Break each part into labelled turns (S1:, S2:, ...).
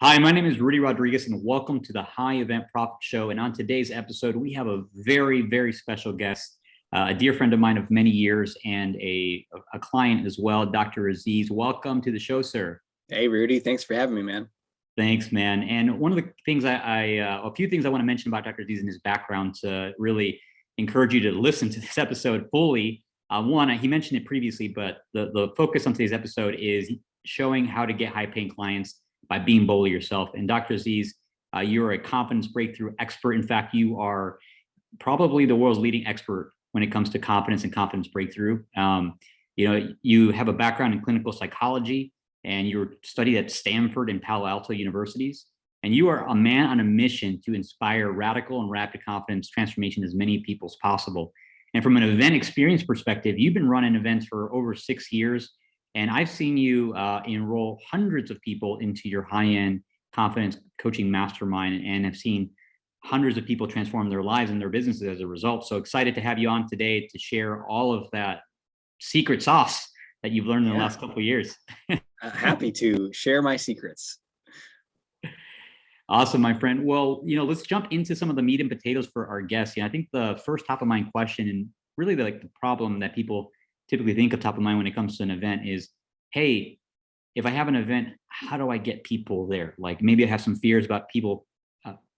S1: Hi, my name is Rudy Rodriguez, and welcome to the High Event Profit Show. And on today's episode, we have a very, very special guest, a dear friend of mine of many years, and a client as well, Dr. Aziz. Welcome to the show, sir.
S2: Hey, Rudy. Thanks for having me, man.
S1: Thanks, man. And one of the things a few things I want to mention about Dr. Aziz and his background to really encourage you to listen to this episode fully. One, he mentioned it previously, but the focus on today's episode is showing how to get high-paying clients by being bold yourself. And Dr. Aziz, you're a confidence breakthrough expert. In fact, you are probably the world's leading expert when it comes to confidence and confidence breakthrough. You have a background in clinical psychology, and you studied at Stanford and Palo Alto universities. And you are a man on a mission to inspire radical and rapid confidence transformation as many people as possible. And from an event experience perspective, you've been running events for over 6 years. And I've seen you enroll hundreds of people into your high-end confidence coaching mastermind, and have seen hundreds of people transform their lives and their businesses as a result. So excited to have you on today to share all of that secret sauce that you've learned in the last couple of years.
S2: Happy to share my secrets.
S1: Awesome, my friend. Well, let's jump into some of the meat and potatoes for our guests. I think the first top of mind question, and really the problem that people typically think of top of mind when it comes to an event is, hey, if I have an event, how do I get people there? Like maybe I have some fears about people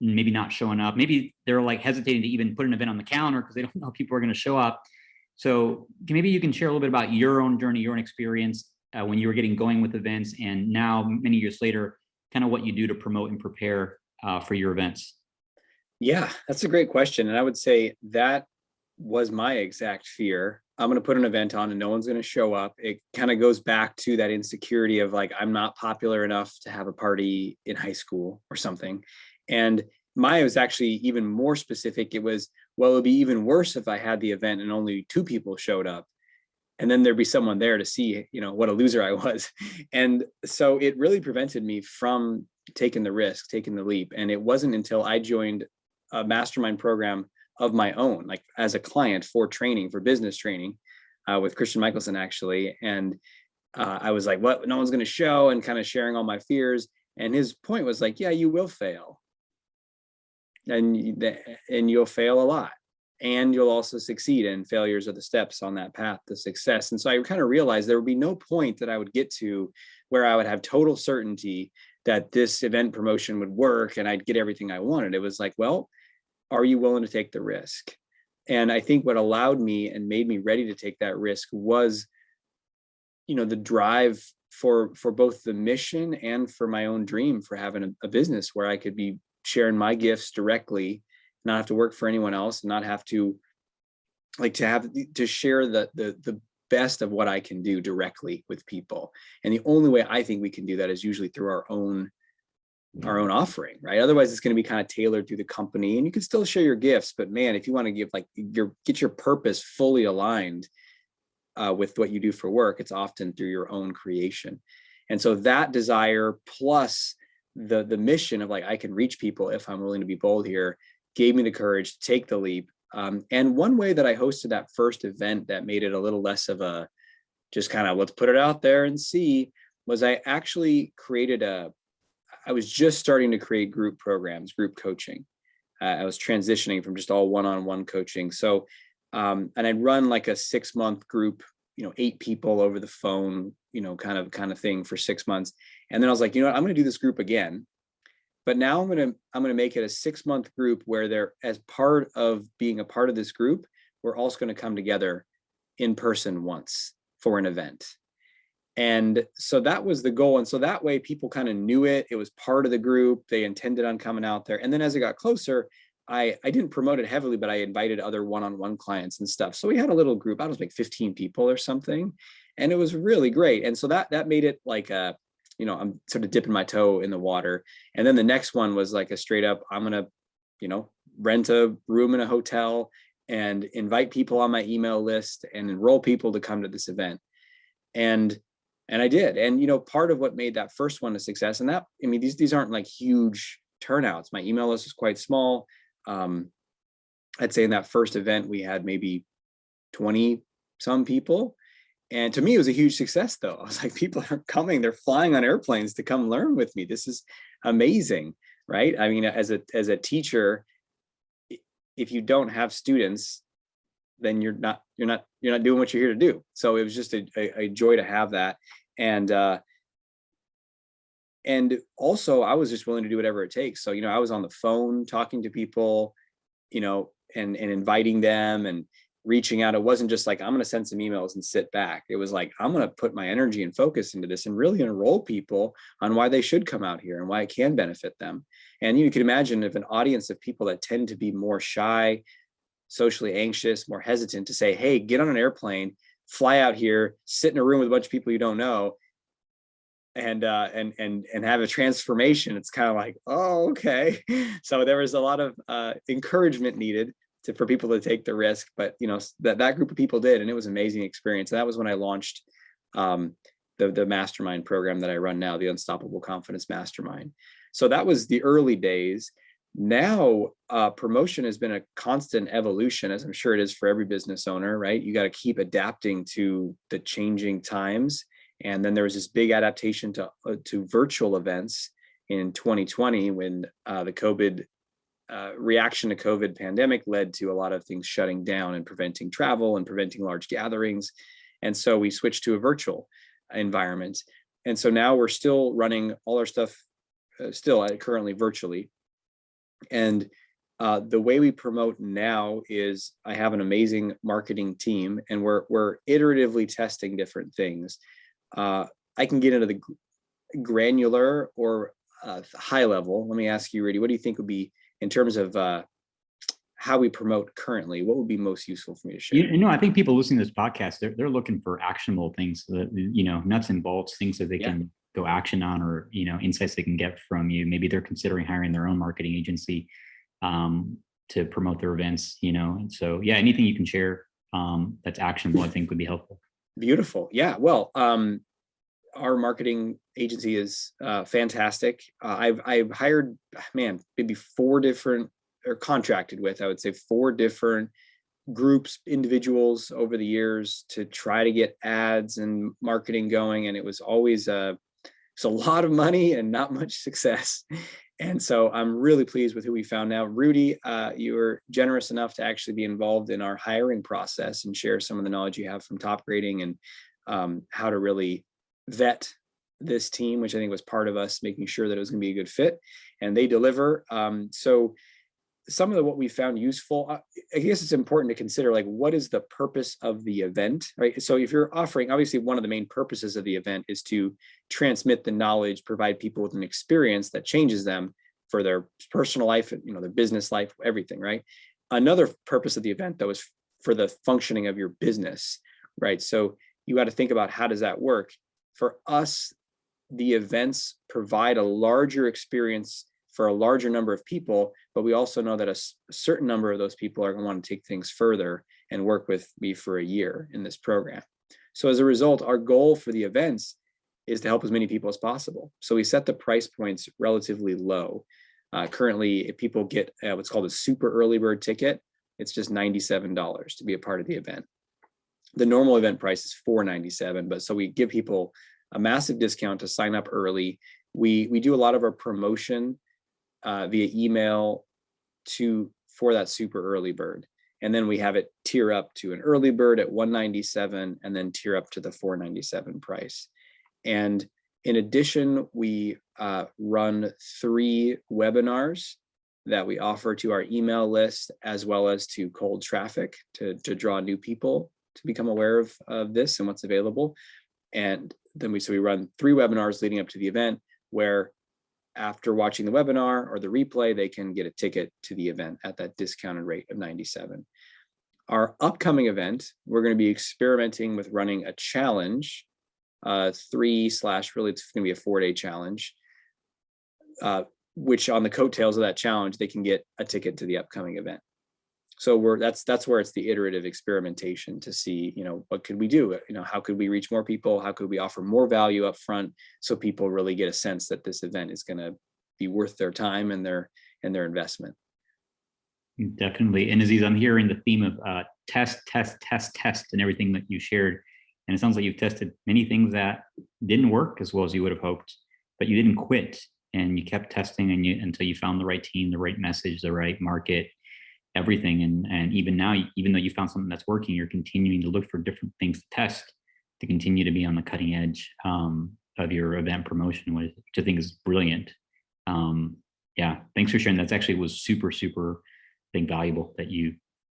S1: maybe not showing up. Maybe they're hesitating to even put an event on the calendar because they don't know people are going to show up. So maybe you can share a little bit about your own journey, your own experience when you were getting going with events, and now many years later, kind of what you do to promote and prepare for your events.
S2: Yeah, that's a great question. And I would say that was my exact fear. I'm going to put an event on and no one's going to show up. It kind of goes back to that insecurity of I'm not popular enough to have a party in high school or something. And mine was actually even more specific. It was, well, it'd be even worse if I had the event and only 2 people showed up. And then there'd be someone there to see, what a loser I was. And so it really prevented me from taking the risk, taking the leap. And it wasn't until I joined a mastermind program of my own, as a client for training, for business training, with Christian Michelson, actually. And I was like, what? No one's going to show, and kind of sharing all my fears. And his point was yeah, you will fail. And you'll fail a lot. And you'll also succeed, and failures are the steps on that path to success. And so I kind of realized there would be no point that I would get to where I would have total certainty that this event promotion would work and I'd get everything I wanted. It was well, are you willing to take the risk? And I think what allowed me and made me ready to take that risk was, the drive for both the mission and for my own dream for having a business where I could be sharing my gifts directly, not have to work for anyone else, and not have to to share the best of what I can do directly with people. And the only way I think we can do that is usually through our own offering, right? Otherwise it's going to be kind of tailored through the company, and you can still share your gifts, but man, if you want to give get your purpose fully aligned with what you do for work, it's often through your own creation. And so that desire plus the mission of I can reach people if I'm willing to be bold here gave me the courage to take the leap. And one way that I hosted that first event that made it a little less of a just kind of let's put it out there and see was I actually created I was just starting to create group programs, group coaching. I was transitioning from just all one-on-one coaching. So, and I'd run a 6-month group, 8 people over the phone, kind of thing for 6 months. And then I was like, I'm going to do this group again. But now I'm going to make it a 6-month group where they're, as part of being a part of this group, we're also going to come together in person once for an event. And so that was the goal. And so that way people kind of knew it. It was part of the group. They intended on coming out there. And then as it got closer, I didn't promote it heavily, but I invited other one-on-one clients and stuff. So we had a little group. I was 15 people or something. And it was really great. And so that made it I'm sort of dipping my toe in the water. And then the next one was a straight up, I'm going to, rent a room in a hotel and invite people on my email list and enroll people to come to this event. And I did. And, part of what made that first one a success, and these aren't huge turnouts. My email list was quite small. I'd say in that first event, we had maybe 20 some people. And to me, it was a huge success, though. I was like, people are coming, they're flying on airplanes to come learn with me. This is amazing, right? I mean, as a teacher, if you don't have students, then you're not doing what you're here to do. So it was just a joy to have that. And also I was just willing to do whatever it takes. So, I was on the phone talking to people, and inviting them and reaching out. It wasn't just like, I'm going to send some emails and sit back. It was like, I'm going to put my energy and focus into this and really enroll people on why they should come out here and why it can benefit them. And you can imagine if an audience of people that tend to be more shy, socially anxious, more hesitant to say, hey, get on an airplane, fly out here, sit in a room with a bunch of people you don't know, and have a transformation. It's kind of like, oh, okay. So there was a lot of encouragement needed for people to take the risk, but that group of people did, and it was an amazing experience. And that was when I launched the mastermind program that I run now, the Unstoppable Confidence Mastermind. So that was the early days. Now, promotion has been a constant evolution, as I'm sure it is for every business owner, right? You got to keep adapting to the changing times. And then there was this big adaptation to virtual events in 2020 when the COVID reaction to COVID pandemic led to a lot of things shutting down and preventing travel and preventing large gatherings. And so we switched to a virtual environment. And so now we're still running all our stuff currently virtually. And the way we promote now is I have an amazing marketing team, and we're iteratively testing different things. I can get into the granular or high level. Let me ask you, Rudy, what do you think would be, in terms of how we promote currently, what would be most useful for me to share?
S1: I think people listening to this podcast, they're looking for actionable things, nuts and bolts, things that they can go action on, or, insights they can get from you. Maybe they're considering hiring their own marketing agency to promote their events, and so, anything you can share that's actionable, I think would be helpful.
S2: Beautiful. Yeah. Well, our marketing agency is fantastic. I've hired, maybe 4 different, or contracted with, I would say 4 different groups, individuals over the years to try to get ads and marketing going. And it was always it's a lot of money and not much success. And so I'm really pleased with who we found now. Rudy, you were generous enough to actually be involved in our hiring process and share some of the knowledge you have from Top Grading and how to really vet this team, which I think was part of us making sure that it was going to be a good fit, and they deliver. So some of what we found useful, I guess it's important to consider, like, what is the purpose of the event, right? So if you're offering, obviously one of the main purposes of the event is to transmit the knowledge, provide people with an experience that changes them for their personal life, their business life, everything, right? Another purpose of the event, though, is for the functioning of your business, right? So you got to think about, how does that work? For us, the events provide a larger experience for a larger number of people, but we also know that a certain number of those people are going to want to take things further and work with me for a year in this program. So as a result, our goal for the events is to help as many people as possible. So we set the price points relatively low. Currently, if people get what's called a super early bird ticket, it's just $97 to be a part of the event. The normal event price is $497, but so we give people a massive discount to sign up early. We do a lot of our promotion via email for that super early bird. And then we have it tier up to an early bird at $197 and then tier up to the $497 price. And in addition, we run 3 webinars that we offer to our email list, as well as to cold traffic to draw new people to become aware of this and what's available. And then we run 3 webinars leading up to the event, where after watching the webinar or the replay, they can get a ticket to the event at that discounted rate of $97. Our upcoming event, we're going to be experimenting with running a challenge, really it's going to be a 4-day challenge, which on the coattails of that challenge, they can get a ticket to the upcoming event. So that's where it's the iterative experimentation to see, what could we do? How could we reach more people? How could we offer more value up front so people really get a sense that this event is going to be worth their time and their investment?
S1: Definitely. And Aziz, I'm hearing the theme of test, and everything that you shared And it sounds like you've tested many things that didn't work as well as you would have hoped, but you didn't quit, and you kept testing until you found the right team, the right message, the right market, everything. And even now, even though you found something that's working, you're continuing to look for different things to test to continue to be on the cutting edge of your event promotion, which I think is brilliant. Yeah, thanks for sharing. That's actually was super, super, I think, valuable that you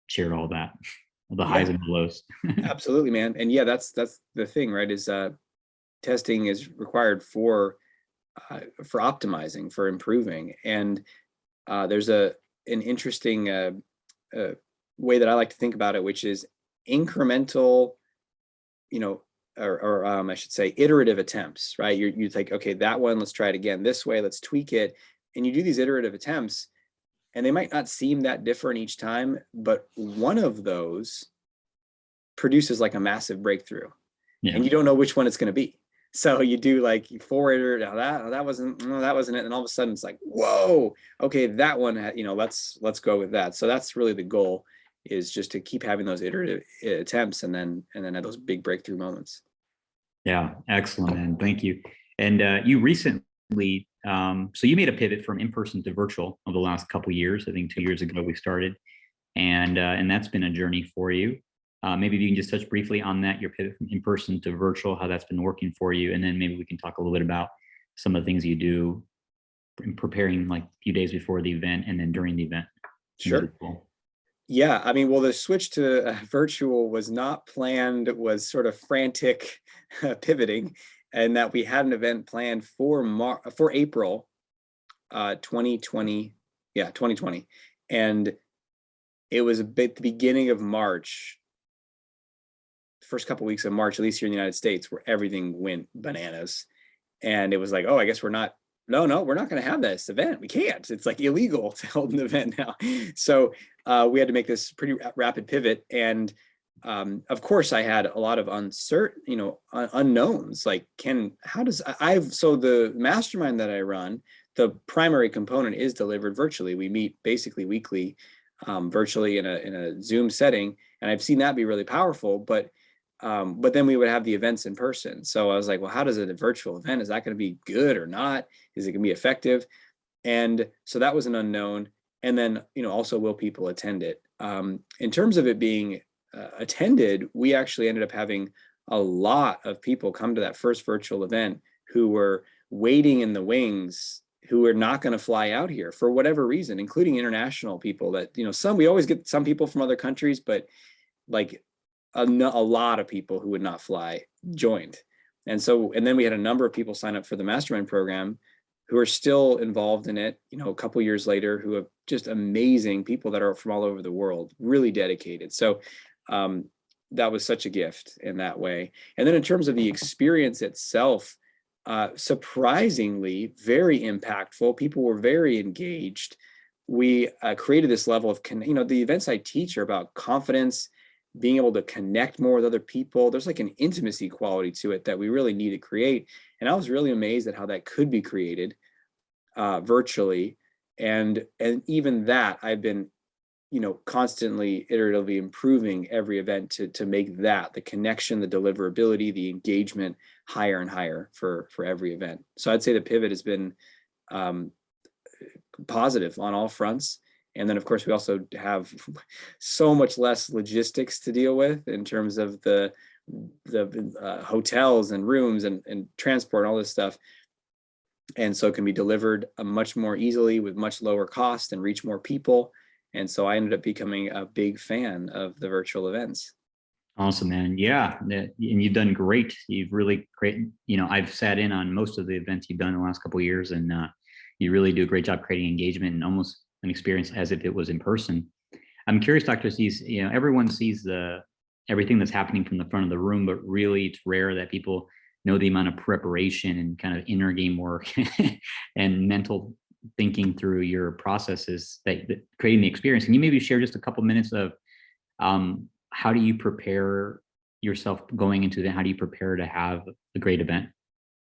S1: shared all that, the highs and the lows.
S2: Absolutely, man. And yeah, that's the thing, right? Is testing is required for optimizing, for improving. And there's an interesting way that I like to think about it, which is incremental, or I should say iterative attempts, right? You think, okay, that one, let's try it again this way, let's tweak it. And you do these iterative attempts, and they might not seem that different each time, but one of those produces like a massive breakthrough. Yeah. And you don't know which one it's going to be. So you do like 4 iterative, that wasn't it. And all of a sudden it's like, whoa, okay, that one, let's go with that. So that's really the goal, is just to keep having those iterative attempts and then have those big breakthrough moments.
S1: Yeah, excellent, man. Thank you. And you recently, so you made a pivot from in-person to virtual over the last couple of years. I think 2 years ago we started, and that's been a journey for you. Maybe if you can just touch briefly on that, your pivot from in-person to virtual, how that's been working for you. And then maybe we can talk a little bit about some of the things you do in preparing, like a few days before the event and then during the event.
S2: Sure. Cool. Yeah, I mean, well, the switch to virtual was not planned, was sort of frantic pivoting, and that we had an event planned for April 2020. Yeah, 2020. And it was the beginning of March, first couple of weeks of March, at least here in the United States, where everything went bananas. And it was like, oh, I guess we're not going to have this event. We can't. It's like illegal to hold an event now. So we had to make this pretty rapid pivot. And of course, I had a lot of unknowns. Like, so the mastermind that I run, the primary component is delivered virtually. We meet basically weekly, virtually in a Zoom setting, and I've seen that be really powerful. But then we would have the events in person. So I was like, well, how does a virtual event, is that going to be good or not? Is it going to be effective? And so that was an unknown. And then, also, will people attend it? In terms of it being attended, we actually ended up having a lot of people come to that first virtual event who were waiting in the wings, who are not going to fly out here for whatever reason, including international people that, we always get some people from other countries, but like a lot of people who would not fly joined. And then we had a number of people sign up for the mastermind program who are still involved in it, a couple years later, who have just amazing people that are from all over the world, really dedicated. So that was such a gift in that way. And then in terms of the experience itself, surprisingly very impactful. People were very engaged. We created this level of, the events I teach are about confidence, being able to connect more with other people. There's like an intimacy quality to it that we really need to create. And I was really amazed at how that could be created virtually. And even that, I've been, constantly iteratively improving every event to make that the connection, the deliverability, the engagement higher and higher for every event. So I'd say the pivot has been positive on all fronts. And then, of course, we also have so much less logistics to deal with in terms of the hotels and rooms and transport and all this stuff. And so it can be delivered much more easily with much lower cost and reach more people. And so I ended up becoming a big fan of the virtual events.
S1: Awesome, man. Yeah. And you've done great. You've really great. I've sat in on most of the events you've done in the last couple of years, and you really do a great job creating engagement and almost an experience as if it was in person. I'm curious, Dr. Aziz, everyone sees everything that's happening from the front of the room, but really it's rare that people know the amount of preparation and kind of inner game work and mental thinking through your processes that creating the experience. Can you maybe share just a couple minutes of how do you prepare yourself going into that? How do you prepare to have a great event?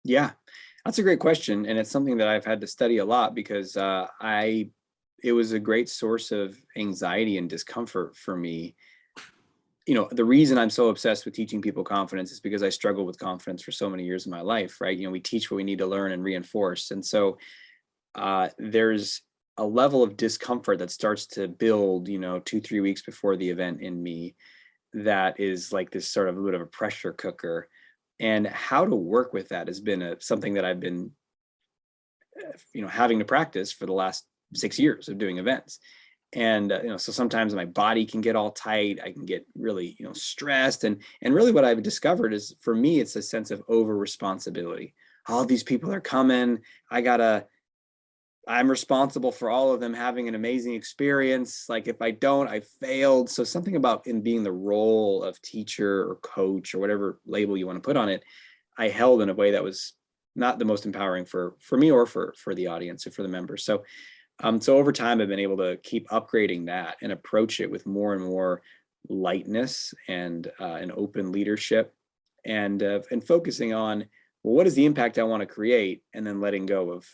S2: Yeah, that's a great question. And it's something that I've had to study a lot because it was a great source of anxiety and discomfort for me the reason I'm so obsessed with teaching people confidence is because I struggled with confidence for so many years of my life, right? We teach what we need to learn and reinforce. And so there's a level of discomfort that starts to build, 2, 3 weeks before the event in me, that is like this sort of a bit of a pressure cooker. And how to work with that has been something that I've been, having to practice for the last 6 years of doing events. And so sometimes my body can get all tight, I can get really stressed, and really what I've discovered is, for me, it's a sense of over responsibility. All these people are coming, I'm responsible for all of them having an amazing experience. Like, if I don't, I failed. So something about in being the role of teacher or coach or whatever label you want to put on it, I held in a way that was not the most empowering for me or for the audience or for the members. So over time, I've been able to keep upgrading that and approach it with more and more lightness and an open leadership, and focusing on, well, what is the impact I want to create, and then letting go of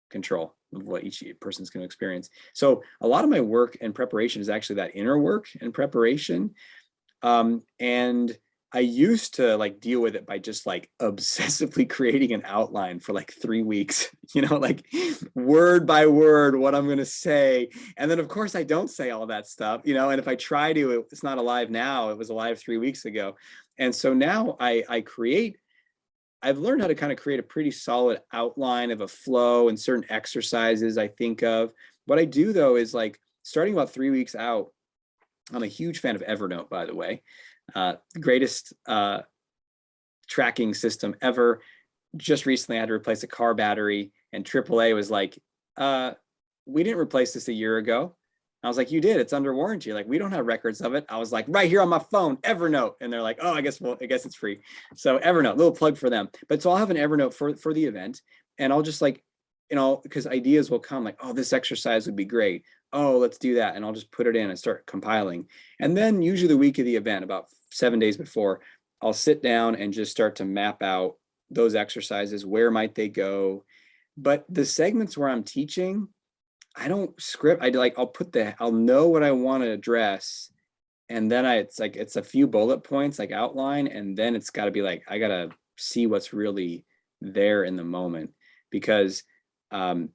S2: control of what each person's going to experience. So a lot of my work and preparation is actually that inner work and preparation. And I used to like deal with it by just like obsessively creating an outline for like 3 weeks, like word by word, what I'm going to say. And then of course I don't say all that stuff, and if I try to, it's not alive now. It was alive 3 weeks ago. And so now I've learned how to kind of create a pretty solid outline of a flow and certain exercises I think of. What I do though is, like, starting about 3 weeks out, I'm a huge fan of Evernote, by the way. Greatest tracking system ever. Just recently I had to replace a car battery, and AAA was like, we didn't replace this a year ago. I was like, you did, it's under warranty. Like, we don't have records of it. I was like, right here on my phone, Evernote. And they're like, oh, I guess it's free. So Evernote, little plug for them. But so I'll have an Evernote for the event, and I'll just like, because ideas will come like, oh, this exercise would be great. Oh, let's do that. And I'll just put it in and start compiling. And then usually the week of the event, about 7 days before, I'll sit down and just start to map out those exercises. Where might they go? But the segments where I'm teaching, I don't script. I'll know what I want to address. And then it's a few bullet points, like outline. And then it's got to be like, I got to see what's really there in the moment, because, and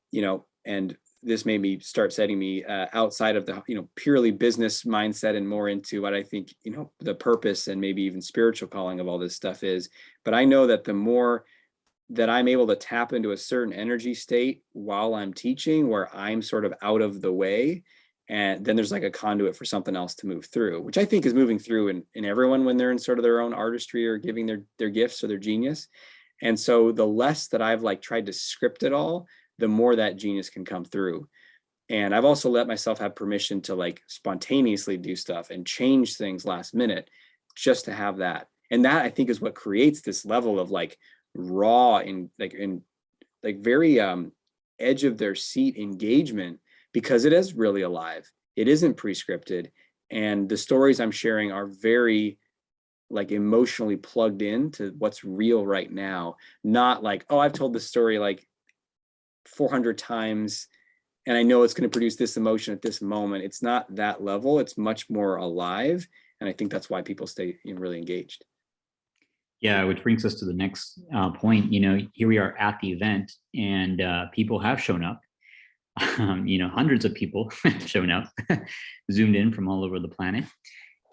S2: this made me start setting me outside of the, purely business mindset and more into what I think, the purpose and maybe even spiritual calling of all this stuff is. But I know that the more that I'm able to tap into a certain energy state while I'm teaching, where I'm sort of out of the way, and then there's like a conduit for something else to move through, which I think is moving through in everyone when they're in sort of their own artistry or giving their gifts or their genius. And so the less that I've like tried to script it all, the more that genius can come through. And I've also let myself have permission to like spontaneously do stuff and change things last minute, just to have that. And that, I think, is what creates this level of like raw in very edge of their seat engagement, because it is really alive. It isn't pre-scripted, and the stories I'm sharing are very like emotionally plugged in to what's real right now. Not like, oh, I've told this story like 400 times and I know it's going to produce this emotion at this moment. It's not that level. It's much more alive, and I think that's why people stay really engaged.
S1: Yeah, which brings us to the next point. Here we are at the event, and people have shown up. Hundreds of people have shown up, zoomed in from all over the planet,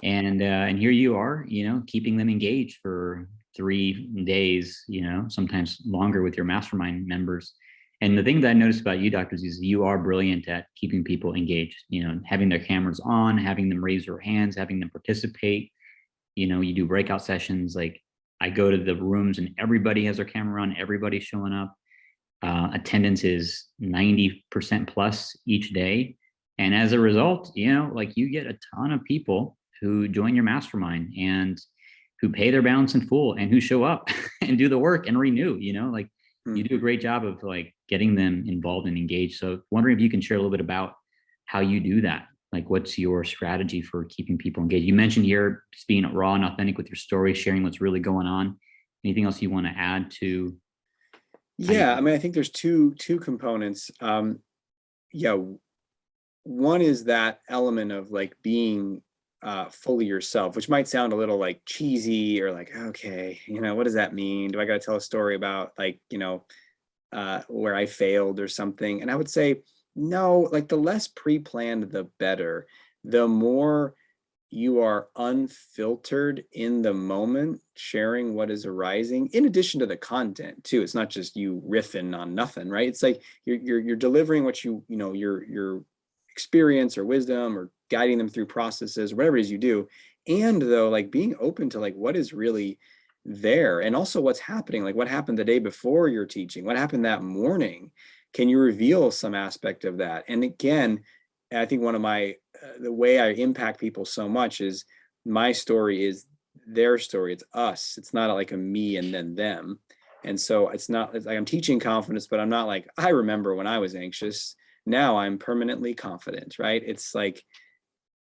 S1: and here you are, keeping them engaged for 3 days, sometimes longer with your mastermind members. And the thing that I noticed about you, Dr. Aziz, is you are brilliant at keeping people engaged. Having their cameras on, having them raise their hands, having them participate. You do breakout sessions. Like, I go to the rooms and everybody has their camera on, everybody's showing up. Attendance is 90% plus each day. And as a result, you get a ton of people who join your mastermind and who pay their balance in full and who show up and do the work and renew. You do a great job of like getting them involved and engaged. So wondering if you can share a little bit about how you do that. Like, what's your strategy for keeping people engaged? You mentioned here just being raw and authentic with your story, sharing what's really going on. Anything else you want to add to?
S2: Yeah, I mean, I think there's two components. Yeah, one is that element of like being fully yourself, which might sound a little like cheesy or like, okay, what does that mean? Do I got to tell a story about like, where I failed or something? And I would say, no, like the less pre-planned, the better. The more you are unfiltered in the moment, sharing what is arising, in addition to the content too. It's not just you riffing on nothing, right? It's like you're delivering what your experience or wisdom, or guiding them through processes, whatever it is you do. And though, like being open to like what is really there, and also what's happening, like what happened the day before you're teaching, what happened that morning. Can you reveal some aspect of that? And again, I think one of my the way I impact people so much is my story is their story. It's us. It's not like a me and then them. And so it's not it's like I'm teaching confidence, but I'm not like, I remember when I was anxious. Now I'm permanently confident, right? It's like,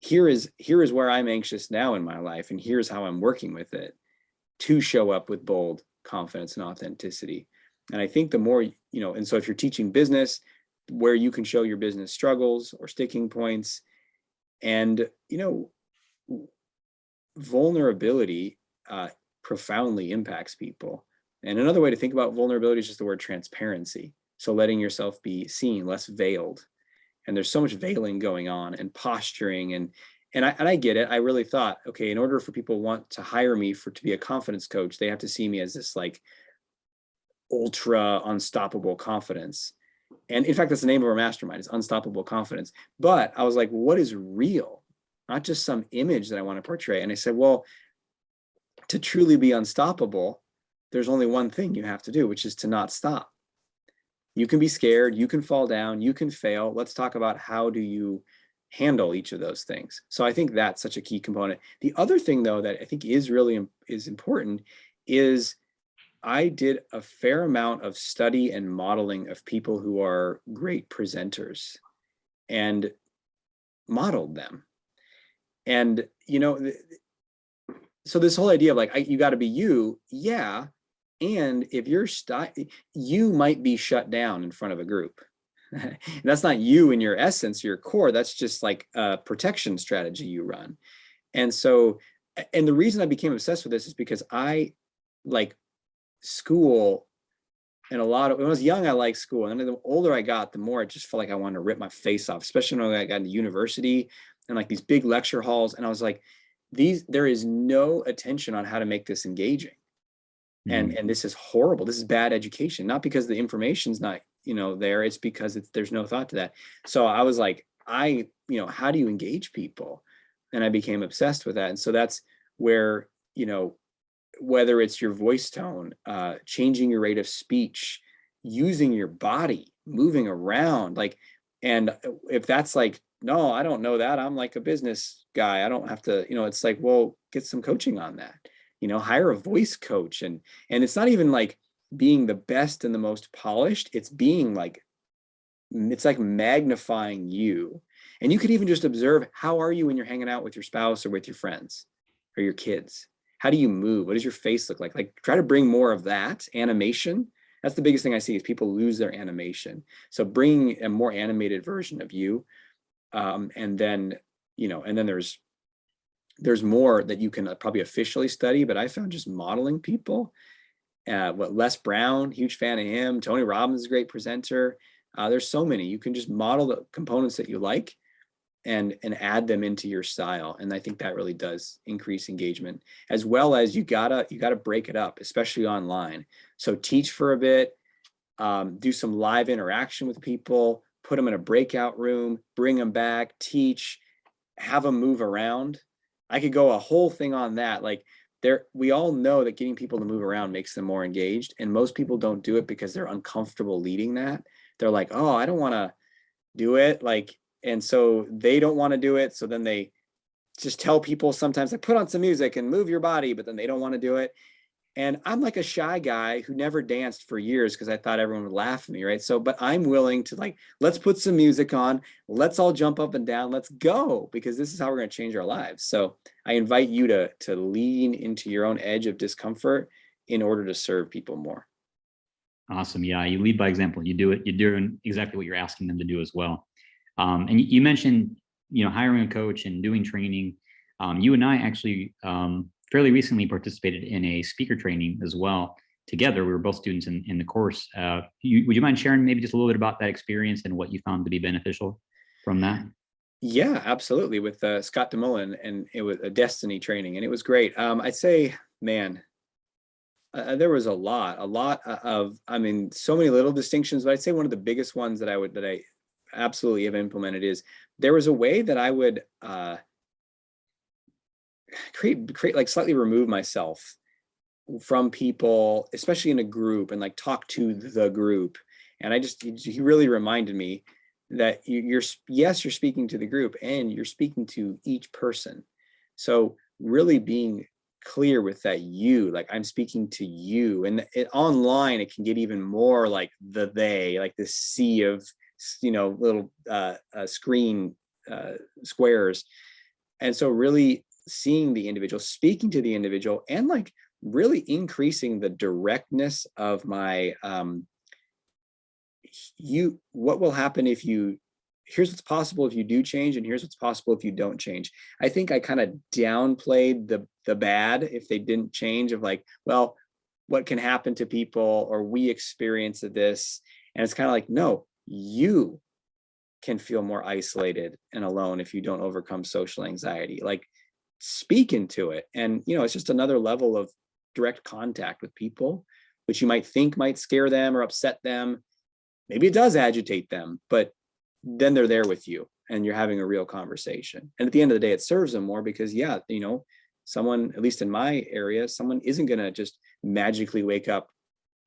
S2: here is where I'm anxious now in my life, and here's how I'm working with it to show up with bold confidence and authenticity. And I think the more, and so if you're teaching business, where you can show your business struggles or sticking points, and vulnerability profoundly impacts people. And another way to think about vulnerability is just the word transparency. So letting yourself be seen, less veiled. And there's so much veiling going on, and posturing, and I get it. I really thought, okay, in order for people want to hire me to be a confidence coach, they have to see me as this like ultra unstoppable confidence. And in fact, that's the name of our mastermind, is Unstoppable Confidence. But I was like, well, what is real? Not just some image that I want to portray. And I said, well, to truly be unstoppable, there's only one thing you have to do, which is to not stop. You can be scared, you can fall down, you can fail. Let's talk about how do you handle each of those things. So I think that's such a key component. The other thing, though, that I think is really is important is I did a fair amount of study and modeling of people who are great presenters, and modeled them. And, so this whole idea of like, you got to be you. Yeah. And if you're you might be shut down in front of a group. That's not you in your essence, your core. That's just like a protection strategy you run. And so, and the reason I became obsessed with this is because I like school, and when I was young, I liked school. And then the older I got, the more I just felt like I wanted to rip my face off, especially when I got into university and like these big lecture halls. And I was like, there is no attention on how to make this engaging. And this is horrible. This is bad education, not because the information's not, there. It's because there's no thought to that. So I was like, how do you engage people? And I became obsessed with that. And so that's where, whether it's your voice tone, changing your rate of speech, using your body, moving around, like, and if that's like, no, I don't know that, I'm like a business guy, I don't have to, it's like, well, get some coaching on that, hire a voice coach. And it's not even like being the best and the most polished, it's like magnifying you. And you could even just observe, how are you when you're hanging out with your spouse or with your friends or your kids? How do you move? What does your face look like? Like, try to bring more of that animation. That's the biggest thing I see, is people lose their animation. So bring a more animated version of you. And then there's more that you can probably officially study, but I found just modeling people. Les Brown, huge fan of him. Tony Robbins is a great presenter. There's so many. You can just model the components that you like and add them into your style. And I think that really does increase engagement, as well as you gotta break it up, especially online. So teach for a bit, do some live interaction with people, put them in a breakout room, bring them back, teach, have them move around. I could go a whole thing on that. Like, we all know that getting people to move around makes them more engaged. And most people don't do it because they're uncomfortable leading that. They're like, oh, I don't want to do it. Like, and so they don't want to do it. So then they just tell people sometimes, like, put on some music and move your body, but then they don't want to do it. And I'm like a shy guy who never danced for years because I thought everyone would laugh at me, right? So, but I'm willing to, like, let's put some music on, let's all jump up and down, let's go, because this is how we're going to change our lives. So I invite you to lean into your own edge of discomfort in order to serve people more.
S1: Awesome. Yeah, you lead by example. You do it. You're doing exactly what you're asking them to do as well. And you mentioned, hiring a coach and doing training. You and I actually fairly recently participated in a speaker training as well. Together, we were both students in the course. Would you mind sharing maybe just a little bit about that experience and what you found to be beneficial from that?
S2: Yeah, absolutely. With Scott DeMullen, and it was a Destiny training, and it was great. I'd say, man, there was a lot of, I mean, so many little distinctions, but I'd say one of the biggest ones that I absolutely have implemented is there was a way that I would create like slightly remove myself from people, especially in a group, and like talk to the group. And he really reminded me that yes, you're speaking to the group and you're speaking to each person. So really being clear with that, like I'm speaking to you. And online it can get even more like they, like this sea of little screen squares. And so really seeing the individual, speaking to the individual, and like really increasing the directness of my what will happen if you, here's what's possible if you do change, and here's what's possible if you don't change. I think I kind of downplayed the bad if they didn't change, of like, well, what can happen to people, or we experience this. And it's kind of like, no, you can feel more isolated and alone if you don't overcome social anxiety. Like, speak into it. And it's just another level of direct contact with people, which you might think might scare them or upset them. Maybe it does agitate them, but then they're there with you and you're having a real conversation. And at the end of the day, it serves them more because, someone, at least in my area, someone isn't going to just magically wake up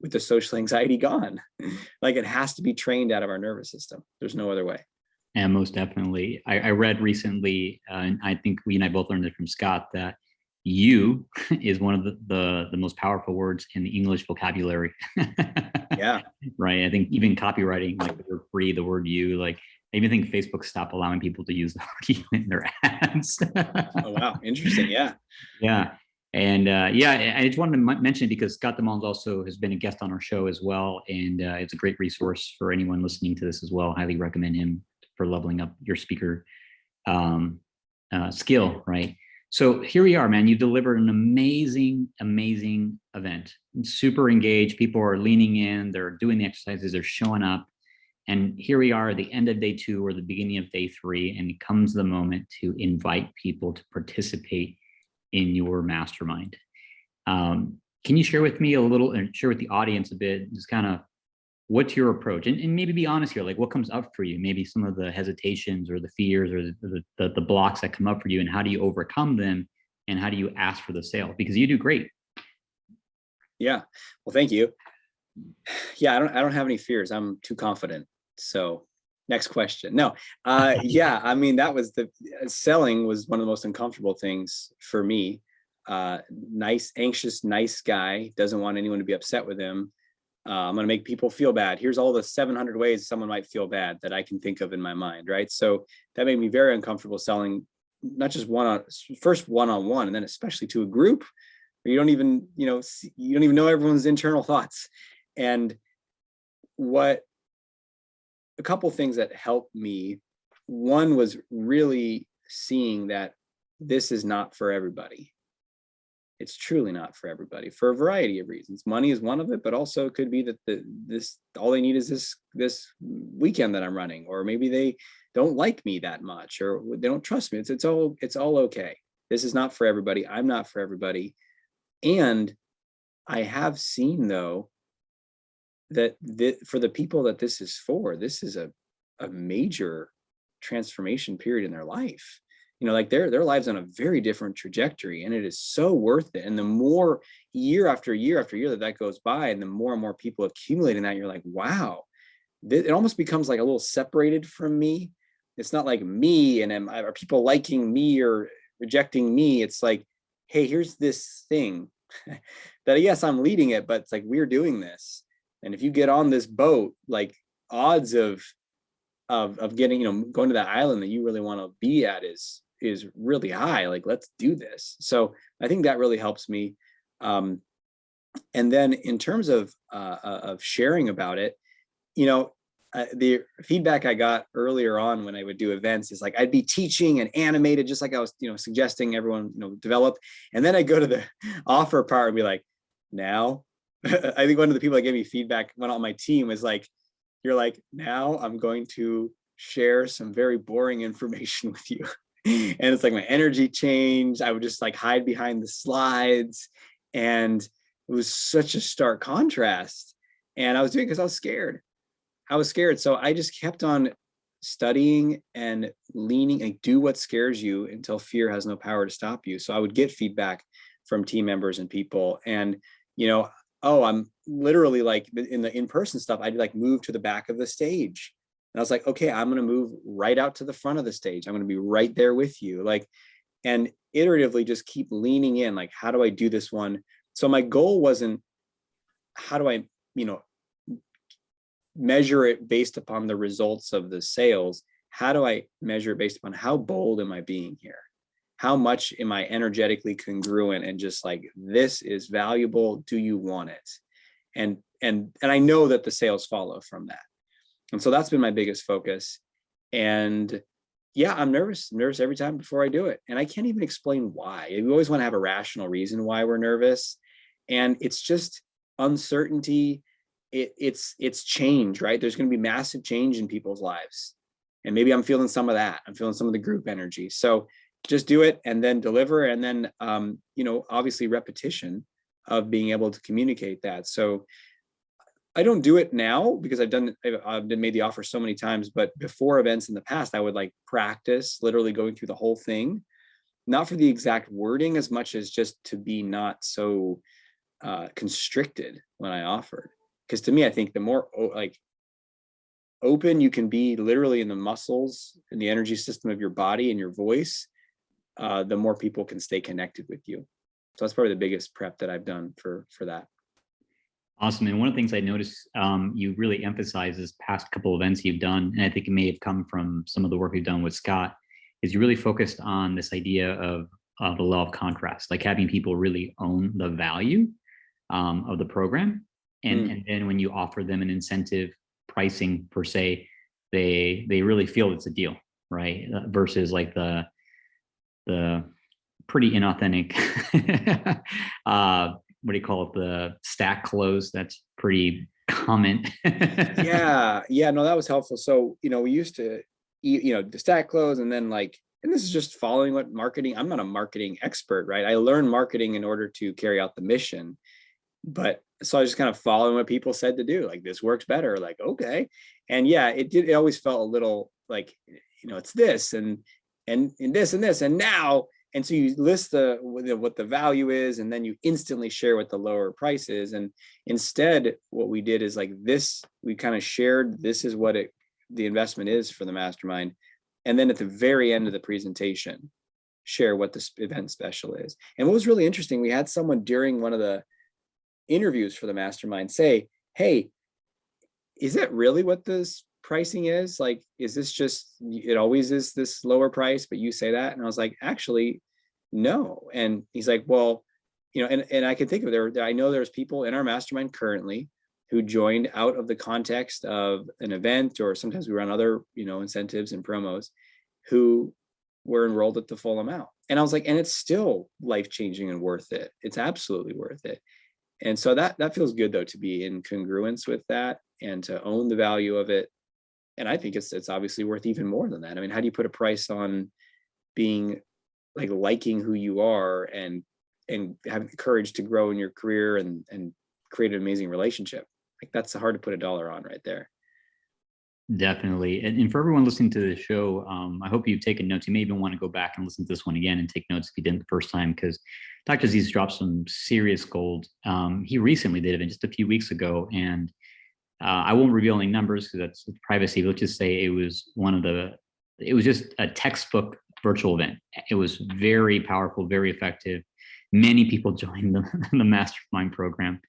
S2: with the social anxiety gone. Like, it has to be trained out of our nervous system. There's no other way.
S1: And most definitely. I read recently, and I think we and I both learned it from Scott, that you is one of the most powerful words in the English vocabulary.
S2: Yeah.
S1: Right. I think even copywriting, like the word free, the word you, like I even think Facebook stopped allowing people to use the word you in their ads.
S2: Oh, wow. Interesting. Yeah.
S1: Yeah. And I just wanted to mention, because Scott DeMons also has been a guest on our show as well. And it's a great resource for anyone listening to this as well. Highly recommend him for leveling up your speaker skill, right? So here we are, man. You delivered an amazing, amazing event. Super engaged. People are leaning in. They're doing the exercises. They're showing up. And here we are at the end of day 2 or the beginning of day 3. And it comes the moment to invite people to participate in your mastermind. Can you share with me a little, and share with the audience a bit, just kind of what's your approach, and maybe be honest here, like what comes up for you, maybe some of the hesitations or the fears or the blocks that come up for you, and how do you overcome them, and how do you ask for the sale, because you do great.
S2: Yeah. Well, thank you. Yeah. I don't have any fears. I'm too confident. So next question. No. Yeah. I mean, that was selling was one of the most uncomfortable things for me. Anxious, nice guy, doesn't want anyone to be upset with him. I'm going to make people feel bad. Here's all the 700 ways someone might feel bad that I can think of in my mind. Right. So that made me very uncomfortable selling, not just first one-on-one, and then especially to a group where you don't even know everyone's internal thoughts. And a couple things that helped me, one was really seeing that this is not for everybody. It's truly not for everybody, for a variety of reasons. Money is one of it, but also it could be that all they need is this weekend that I'm running, or maybe they don't like me that much, or they don't trust me. It's all okay. This is not for everybody. I'm not for everybody. And I have seen, though, that for the people that this is for, this is a major transformation period in their life. Like their lives on a very different trajectory, and it is so worth it. And the more year after year after year that goes by, and the more and more people accumulating that, you're like, wow, it almost becomes like a little separated from me. It's not like me and are people liking me or rejecting me. It's like, hey, here's this thing that, yes, I'm leading it, but it's like, we're doing this. And if you get on this boat, like odds of getting, going to that island that you really want to be at is really high. Like, let's do this. So I think that really helps me. And then in terms of sharing about it, the feedback I got earlier on when I would do events is like I'd be teaching and animated, just like I was, suggesting everyone, develop. And then I go to the offer part and be like, now, I think one of the people that gave me feedback when on my team was like, you're like, now I'm going to share some very boring information with you. And it's like my energy changed. I would just like hide behind the slides. And it was such a stark contrast. And I was doing it because I was scared. So I just kept on studying and leaning, and do what scares you until fear has no power to stop you. So I would get feedback from team members and people, and oh, I'm literally like in the in-person stuff, I'd like move to the back of the stage. And I was like, okay, I'm going to move right out to the front of the stage. I'm going to be right there with you. Like, and iteratively just keep leaning in, like, how do I do this one? So my goal wasn't, how do I, measure it based upon the results of the sales? How do I measure it based upon how bold am I being here? How much am I energetically congruent and just like, this is valuable. Do you want it? And I know that the sales follow from that. And so that's been my biggest focus. And yeah, I'm nervous every time before I do it. And I can't even explain why. We always want to have a rational reason why we're nervous. And it's just uncertainty. It's change, right? There's going to be massive change in people's lives. And maybe I'm feeling some of that. I'm feeling some of the group energy. So just do it and then deliver. And then, obviously repetition of being able to communicate that. So I don't do it now because I've made the offer so many times, but before events in the past, I would like practice literally going through the whole thing, not for the exact wording as much as just to be not so constricted when I offered. Because to me, I think the more open you can be literally in the muscles and the energy system of your body and your voice, the more people can stay connected with you. So that's probably the biggest prep that I've done for that.
S1: Awesome. And one of the things I noticed you really emphasize this past couple of events you've done, and I think it may have come from some of the work we've done with Scott, is you really focused on this idea of the law of contrast, like having people really own the value of the program. And then when you offer them an incentive pricing per se, they really feel it's a deal, right? Versus like the pretty inauthentic, what do you call it? The stack close. That's pretty common.
S2: Yeah. No, that was helpful. So, we used to, the stack close, and then and this is just following what marketing, I'm not a marketing expert, right? I learned marketing in order to carry out the mission. But so I was just kind of following what people said to do. Like, this works better. Like, okay. And yeah, it always felt a little like, it's this and this and this and now. And so you list what the value is, and then you instantly share what the lower price is. And instead, what we did is like this, we kind of shared, this is what the investment is for the mastermind. And then at the very end of the presentation, share what the event special is. And what was really interesting, we had someone during one of the interviews for the mastermind say, hey, is that really what this pricing is? Like, is this just, it always is this lower price, but you say that? And I was like, actually, no. And he's like, well, and I can think of I know there's people in our mastermind currently who joined out of the context of an event, or sometimes we run other, incentives and promos, who were enrolled at the full amount. And I was like, and it's still life-changing and worth it. It's absolutely worth it. And so that feels good, though, to be in congruence with that and to own the value of it. And I think it's obviously worth even more than that. I mean, how do you put a price on being liking who you are and having the courage to grow in your career and create an amazing relationship? Like, that's hard to put a dollar on right there.
S1: Definitely. And for everyone listening to the show, I hope you've taken notes. You may even want to go back and listen to this one again and take notes if you didn't the first time, because Dr. Aziz dropped some serious gold. He recently did it just a few weeks ago, and I won't reveal any numbers because that's privacy. Let's just say it was it was just a textbook virtual event. It was very powerful, very effective. Many people joined the mastermind program.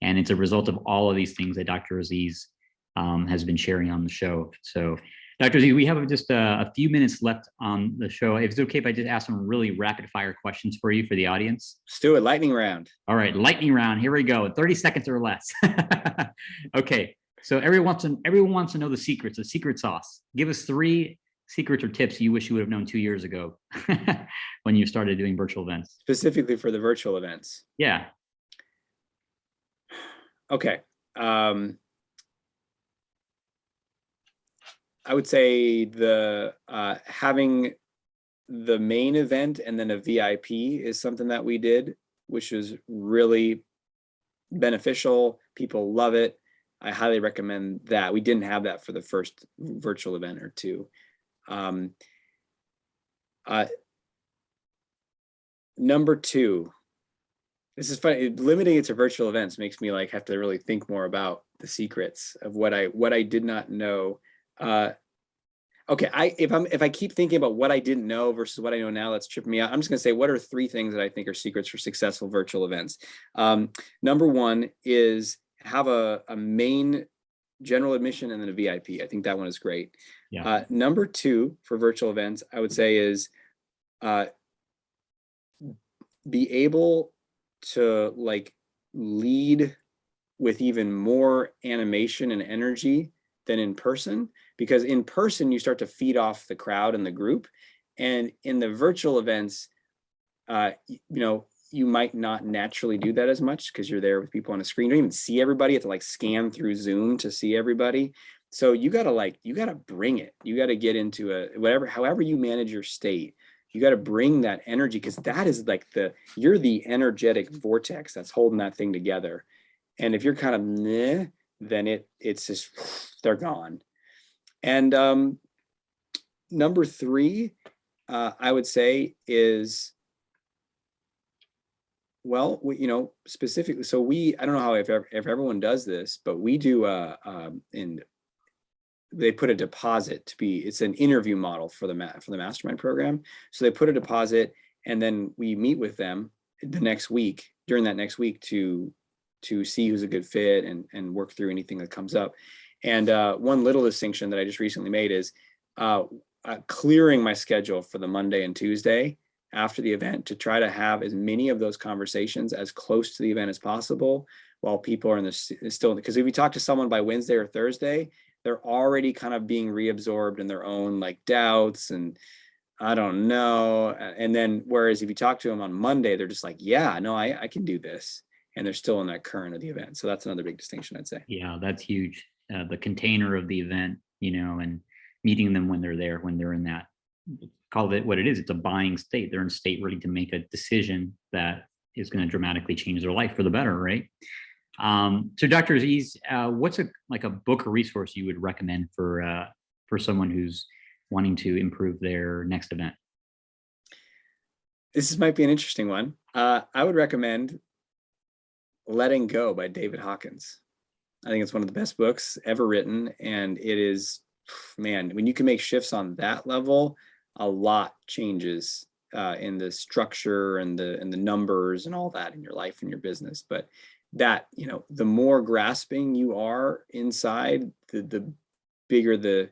S1: And it's a result of all of these things that Dr. Aziz has been sharing on the show. So, Dr. Aziz, we have just a few minutes left on the show. If it's okay if I just ask some really rapid fire questions for you, for the audience?
S2: Let's do it. Lightning round.
S1: All right, lightning round. Here we go. 30 seconds or less. Okay. So everyone wants to know the secrets, the secret sauce. Give us 3 secrets or tips you wish you would have known 2 years ago when you started doing virtual events.
S2: Specifically for the virtual events.
S1: Yeah.
S2: Okay. I would say the having the main event and then a VIP is something that we did, which is really beneficial. People love it. I highly recommend that. We didn't have that for the first virtual event or two. Number 2, this is funny. Limiting it to virtual events makes me like have to really think more about the secrets of what I did not know. Okay, if I keep thinking about what I didn't know versus what I know now, that's tripping me out. I'm just gonna say, what are 3 things that I think are secrets for successful virtual events? Number 1 is have a main general admission and then a VIP. I think that one is great.
S1: Yeah.
S2: Number 2 for virtual events, I would say is be able to like lead with even more animation and energy than in person, because in person you start to feed off the crowd and the group, and in the virtual events you might not naturally do that as much because you're there with people on a screen. You don't even see everybody. You have to like scan through Zoom to see everybody. So you gotta bring it. You gotta get into however you manage your state, you got to bring that energy, because that is like you're the energetic vortex that's holding that thing together. And if you're kind of meh, then it's just, they're gone. And number 3, I would say is, well, specifically, so I don't know how if everyone does this, but we do they put a deposit it's an interview model for the mastermind program. So they put a deposit, and then we meet with them during that next week to see who's a good fit and work through anything that comes up. And one little distinction that I just recently made is clearing my schedule for the Monday and Tuesday after the event to try to have as many of those conversations as close to the event as possible while people are still, because if you talk to someone by Wednesday or Thursday, they're already kind of being reabsorbed in their own like doubts and I don't know. And then whereas if you talk to them on Monday, they're just like, yeah, no, I can do this. And they're still in that current of the event. So that's another big distinction, I'd say.
S1: Yeah, that's huge. The container of the event, and meeting them when they're there, when they're in that, call it what it is. It's a buying state. They're in a state ready to make a decision that is going to dramatically change their life for the better, right? So Dr. Aziz, what's a book or resource you would recommend for someone who's wanting to improve their next event?
S2: This might be an interesting one. I would recommend Letting Go by David Hawkins. I think it's one of the best books ever written. And it is, man, when you can make shifts on that level, a lot changes in the structure and the numbers and all that in your life and your business. But that, the more grasping you are inside, the bigger the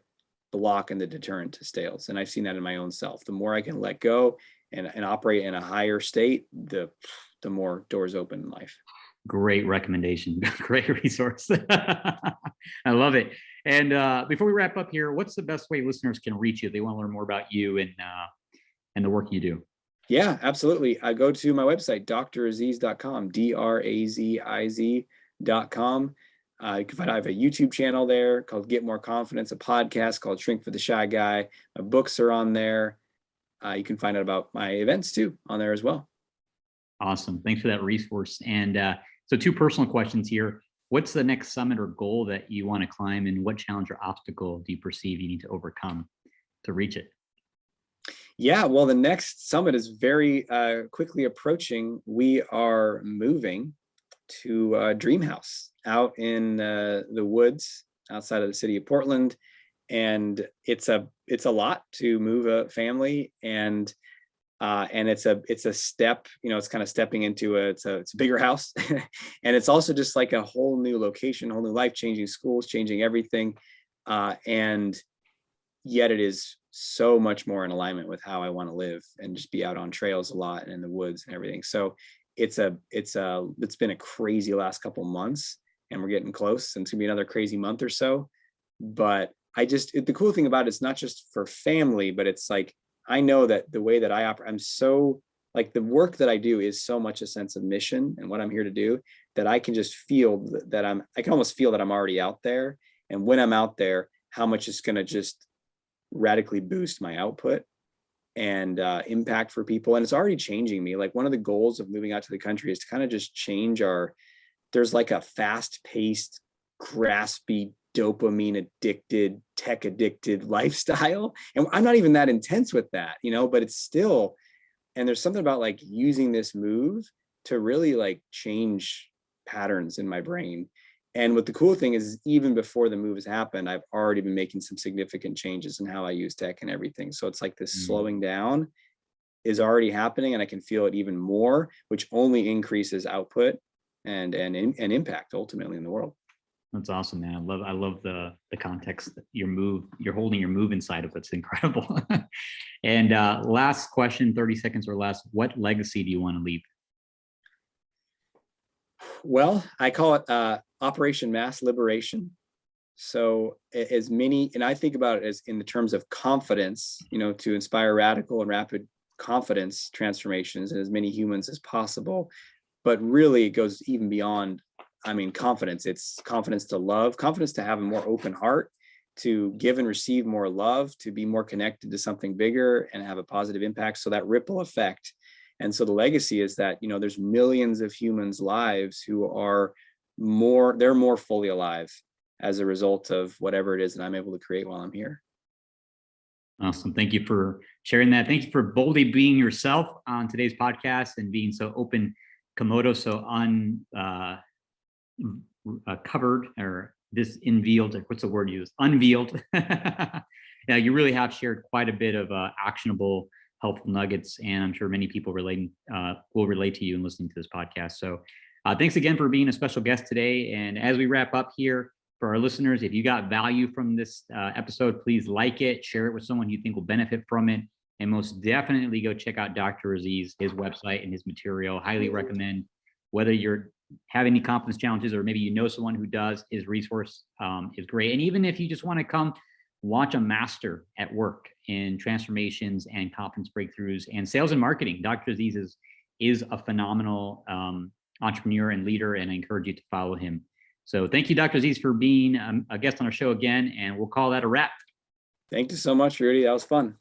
S2: block and the deterrent to sales. And I've seen that in my own self. The more I can let go and operate in a higher state, the more doors open in life.
S1: Great recommendation. Great resource. I love it. And before we wrap up here, what's the best way listeners can reach you if they want to learn more about you and the work you do?
S2: Yeah, absolutely. I go to my website, draziz.com, draziz.com. You can find I have a YouTube channel there called Get More Confidence, a podcast called Shrink for the Shy Guy. My books are on there. You can find out about my events too on there as well.
S1: Awesome. Thanks for that resource. And so 2 personal questions here. What's the next summit or goal that you want to climb, and what challenge or obstacle do you perceive you need to overcome to reach it?
S2: Yeah, well, the next summit is very quickly approaching. We are moving to a dream house out in the woods outside of the city of Portland. And it's a lot to move a family, and it's a step, it's kind of stepping into it's a bigger house. And it's also just like a whole new location, whole new life, changing schools, changing everything. And yet it is so much more in alignment with how I want to live and just be out on trails a lot and in the woods and everything. So it's been a crazy last couple months. and we're getting close, and it's gonna be another crazy month or so. But the cool thing about it's not just for family, but it's like, I know that the way that I operate, I'm so like, the work that I do is so much a sense of mission and what I'm here to do, that I can just feel that I can almost feel that I'm already out there. And when I'm out there, how much it's going to just radically boost my output and impact for people. And it's already changing me. Like, one of the goals of moving out to the country is to kind of just change there's like a fast paced, graspy, dopamine addicted, tech addicted lifestyle. And I'm not even that intense with that, but it's still, and there's something about like using this move to really like change patterns in my brain. And what the cool thing is, even before the move has happened, I've already been making some significant changes in how I use tech and everything. So it's like this slowing down is already happening, and I can feel it even more, which only increases output and impact ultimately in the world.
S1: That's awesome, man. I love the context that you're holding your move inside of. It's incredible. And last question, 30 seconds or less. What legacy do you want to leave?
S2: Well, I call it Operation Mass Liberation. So as many, and I think about it as in the terms of confidence, to inspire radical and rapid confidence transformations in as many humans as possible. But really it goes even beyond, confidence. It's confidence to love, confidence to have a more open heart, to give and receive more love, to be more connected to something bigger and have a positive impact. So that ripple effect. And so the legacy is that, there's millions of humans' lives who are they're more fully alive as a result of whatever it is that I'm able to create while I'm here.
S1: Awesome. Thank you for sharing that. Thank you for boldly being yourself on today's podcast and being so open, Komodo, so covered or unveiled. What's the word used? Unveiled. Yeah, you really have shared quite a bit of actionable, helpful nuggets, and I'm sure many people will relate to you in listening to this podcast. So thanks again for being a special guest today. And as we wrap up here, for our listeners, if you got value from this episode, please like it, share it with someone you think will benefit from it, and most definitely go check out Dr. Aziz, his website and his material. Highly recommend. Whether you're have any confidence challenges or maybe you know someone who does, his resource is great. And even if you just want to come watch a master at work in transformations and confidence breakthroughs and sales and marketing, Dr. Aziz is a phenomenal entrepreneur and leader, and I encourage you to follow him. So thank you, Dr. Aziz, for being a guest on our show again, and we'll call that a wrap.
S2: Thank you so much, Rudy. That was fun.